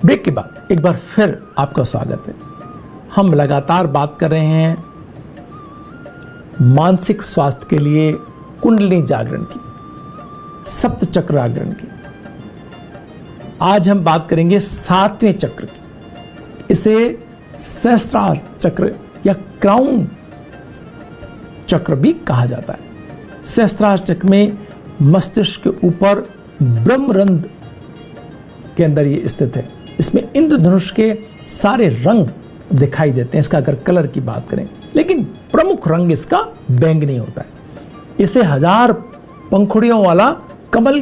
Break के बाद एक बार फिर आपका स्वागत है। हम लगातार बात कर रहे हैं मानसिक स्वास्थ्य के लिए कुंडलिनी जागरण की, सप्त चक्र जागरण की। आज हम बात करेंगे 7वें चक्र की। इसे सहस्त्रार चक्र या क्राउन चक्र भी कहा जाता है। सहस्त्रार चक्र में मस्तिष्क के ऊपर ब्रह्मरंध्र के अंदर ये स्थित है। इसमें इंद्रधनुष के सारे रंग दिखाई देते हैं, इसका अगर कलर की बात करें, लेकिन प्रमुख रंग इसका बैंगनी होता है। इसे 1000 पंखुड़ियों वाला कमल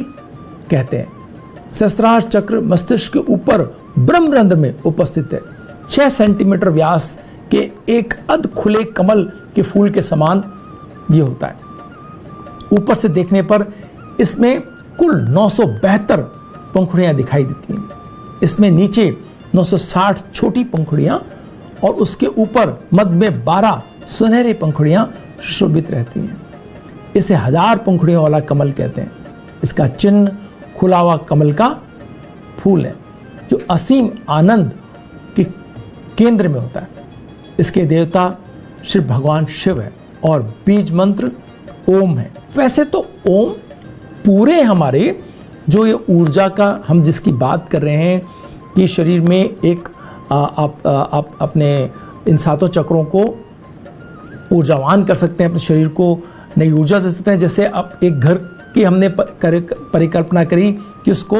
कहते हैं। सहस्त्रार चक्र मस्तिष्क के ऊपर ब्रह्मरंध्र में उपस्थित है। 6 सेंटीमीटर व्यास के एक अध खुले कमल के फूल के समान ये होता है। ऊपर से देखने पर इसमें कुल 972 पंखुड़ियां दिखाई देती हैं। इसमें नीचे 960 छोटी पंखुड़ियां और उसके ऊपर मध्य में 12 सुनहरी पंखुड़ियां शोभित रहती हैं। इसे 1000 पंखुड़ियों वाला कमल कहते हैं। इसका चिन्ह खुला हुआ कमल का फूल है, जो असीम आनंद के केंद्र में होता है। इसके देवता श्री भगवान शिव है और बीज मंत्र ओम है। वैसे तो ओम पूरे हमारे जो ये ऊर्जा का हम जिसकी बात कर रहे हैं कि शरीर में एक आप अपने इन 7 चक्रों को ऊर्जावान कर सकते हैं, अपने शरीर को नई ऊर्जा दे सकते हैं। जैसे अब एक घर की हमने परिकल्पना करी कि उसको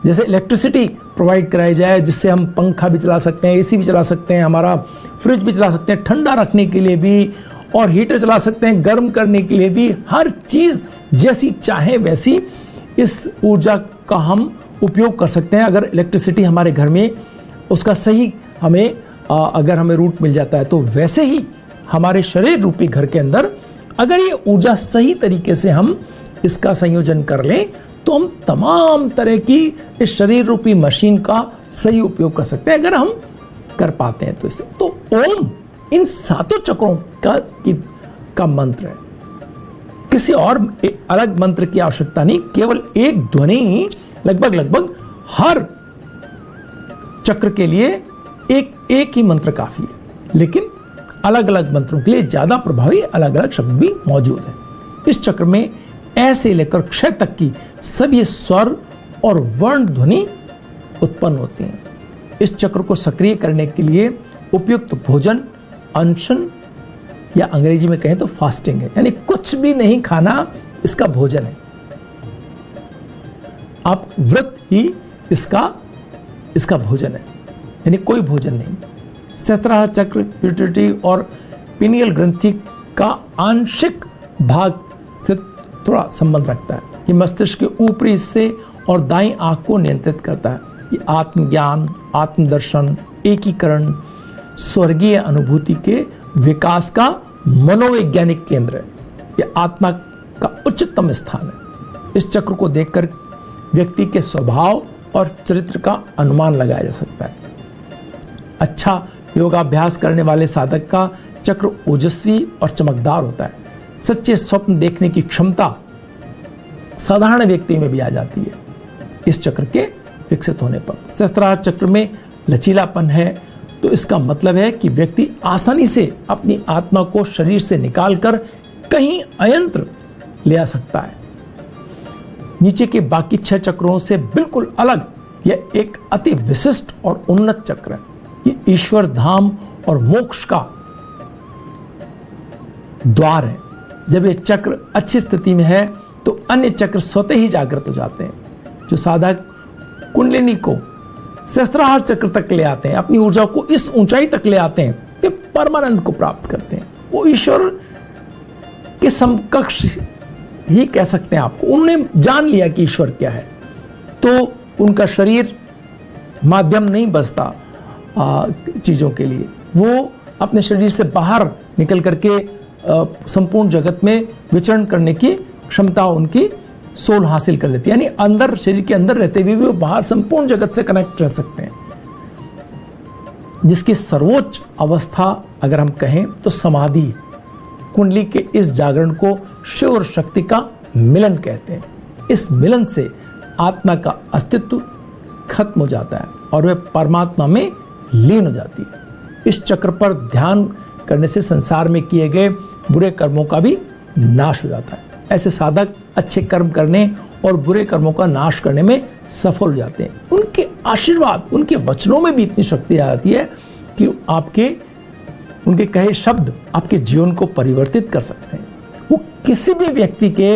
जैसे इलेक्ट्रिसिटी प्रोवाइड कराई जाए, जिससे हम पंखा भी चला सकते हैं, एसी भी चला सकते हैं, हमारा फ्रिज भी चला सकते हैं, ठंडा रखने के लिए भी, और हीटर चला सकते हैं गर्म करने के लिए भी। हर चीज़ जैसी चाहे वैसी इस ऊर्जा का हम उपयोग कर सकते हैं। अगर इलेक्ट्रिसिटी हमारे घर में उसका सही हमें अगर हमें रूट मिल जाता है, तो वैसे ही हमारे शरीर रूपी घर के अंदर अगर ये ऊर्जा सही तरीके से हम इसका संयोजन कर लें, तो हम तमाम तरह की इस शरीर रूपी मशीन का सही उपयोग कर सकते हैं, अगर हम कर पाते हैं तो इसे। तो ओम इन 7 चक्रों का मंत्र है। किसी और अलग मंत्र की आवश्यकता नहीं, केवल एक ध्वनि लगभग हर चक्र के लिए एक ही मंत्र काफी है, लेकिन अलग अलग मंत्रों के लिए ज्यादा प्रभावी अलग अलग शब्द भी मौजूद हैं। इस चक्र में ऐसे लेकर क्षय तक की सभी स्वर और वर्ण ध्वनि उत्पन्न होती हैं। इस चक्र को सक्रिय करने के लिए उपयुक्त भोजन अनशन या अंग्रेजी में कहें तो फास्टिंग है, यानी कुछ भी नहीं खाना इसका भोजन है। आप व्रत ही इसका भोजन है, यानी कोई भोजन नहीं। सहस्त्रार चक्र पिट्यूटरी और पिनियल ग्रंथि का आंशिक भाग से थोड़ा संबंध रखता है। ये मस्तिष्क के ऊपरी हिस्से और दाईं आंख को नियंत्रित करता है। ये आत्मज्ञान, आत्मदर्शन, एकीकरण, स्वर्गीय अनुभूति के विकास का मनोवैज्ञानिक केंद्र है। यह आत्मा का उच्चतम स्थान है। इस चक्र को देखकर व्यक्ति के स्वभाव और चरित्र का अनुमान लगाया जा सकता है। अच्छा योगाभ्यास करने वाले साधक का चक्र ओजस्वी और चमकदार होता है। सच्चे स्वप्न देखने की क्षमता साधारण व्यक्ति में भी आ जाती है इस चक्र के विकसित होने पर। सहस्त्रार चक्र में लचीलापन है, तो इसका मतलब है कि व्यक्ति आसानी से अपनी आत्मा को शरीर से निकालकर कहीं अयंत्र ले आ सकता है। नीचे के बाकी 6 चक्रों से बिल्कुल अलग यह एक अति विशिष्ट और उन्नत चक्र है। ये ईश्वर धाम और मोक्ष का द्वार है। जब ये चक्र अच्छी स्थिति में है, तो अन्य चक्र स्वतः ही जागृत हो जाते हैं। जो साधक कुंडलिनी को सहस्त्रार चक्र तक ले आते हैं, अपनी ऊर्जा को इस ऊंचाई तक ले आते हैं, वे परमानंद को प्राप्त करते हैं। वो ईश्वर के समकक्ष ही कह सकते हैं आपको। उन्होंने जान लिया कि ईश्वर क्या है, तो उनका शरीर माध्यम नहीं बचता चीजों के लिए। वो अपने शरीर से बाहर निकल करके संपूर्ण जगत में विचरण करने की क्षमता उनकी सोल हासिल कर लेती है, यानी अंदर शरीर के अंदर रहते हुए भी वो बाहर संपूर्ण जगत से कनेक्ट रह सकते हैं। जिसकी सर्वोच्च अवस्था अगर हम कहें तो समाधि। कुंडली के इस जागरण को शिव और शक्ति का मिलन कहते हैं। इस मिलन से आत्मा का अस्तित्व खत्म हो जाता है और वह परमात्मा में लीन हो जाती है। इस चक्र पर ध्यान करने से संसार में किए गए बुरे कर्मों का भी नाश हो जाता है। ऐसे साधक अच्छे कर्म करने और बुरे कर्मों का नाश करने में सफल हो जाते हैं। उनके आशीर्वाद, उनके वचनों में भी इतनी शक्ति आ जाती है कि उनके कहे शब्द आपके जीवन को परिवर्तित कर सकते हैं। वो किसी भी व्यक्ति के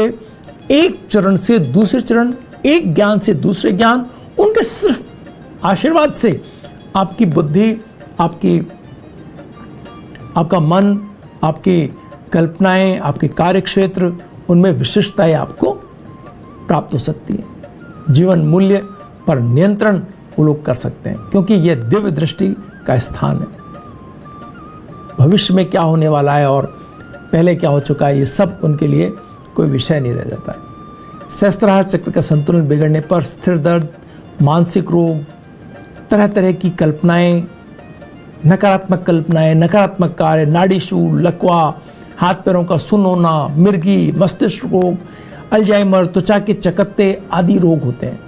एक चरण से दूसरे चरण, एक ज्ञान से दूसरे ज्ञान, उनके सिर्फ आशीर्वाद से आपकी बुद्धि, आपका मन, आपकी कल्पनाएं, आपके कार्यक्षेत्र, उनमें विशिष्टताएं आपको प्राप्त हो सकती है। जीवन मूल्य पर नियंत्रण वो लोग कर सकते हैं, क्योंकि यह दिव्य दृष्टि का स्थान है। भविष्य में क्या होने वाला है और पहले क्या हो चुका है, ये सब उनके लिए कोई विषय नहीं रह जाता है। सहस्त्रार चक्र का संतुलन बिगड़ने पर स्थिर दर्द, मानसिक रोग, तरह तरह की कल्पनाएं, नकारात्मक कल्पनाएं, नकारात्मक कार्य, नाड़ी शूल, लकवा, हाथ पैरों का सुन्न होना, मिर्गी, मस्तिष्क रोग, अल्जाइमर, त्वचा के चकत्ते आदि रोग होते हैं।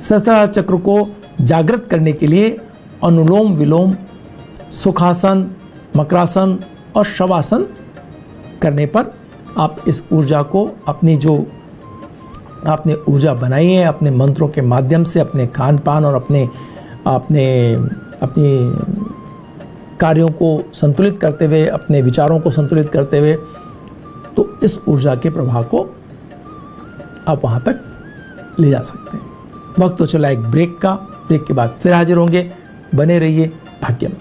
सहस्त्रार चक्र को जागृत करने के लिए अनुलोम विलोम, सुखासन, मकरासन और शवासन करने पर आप इस ऊर्जा को, अपनी जो आपने ऊर्जा बनाई है अपने मंत्रों के माध्यम से, अपने खान पान और अपने कार्यों को संतुलित करते हुए, अपने विचारों को संतुलित करते हुए, तो इस ऊर्जा के प्रभाव को आप वहाँ तक ले जा सकते हैं। वक्त तो चला एक ब्रेक का। ब्रेक के बाद फिर हाजिर होंगे। बने रहिए भाग्य में।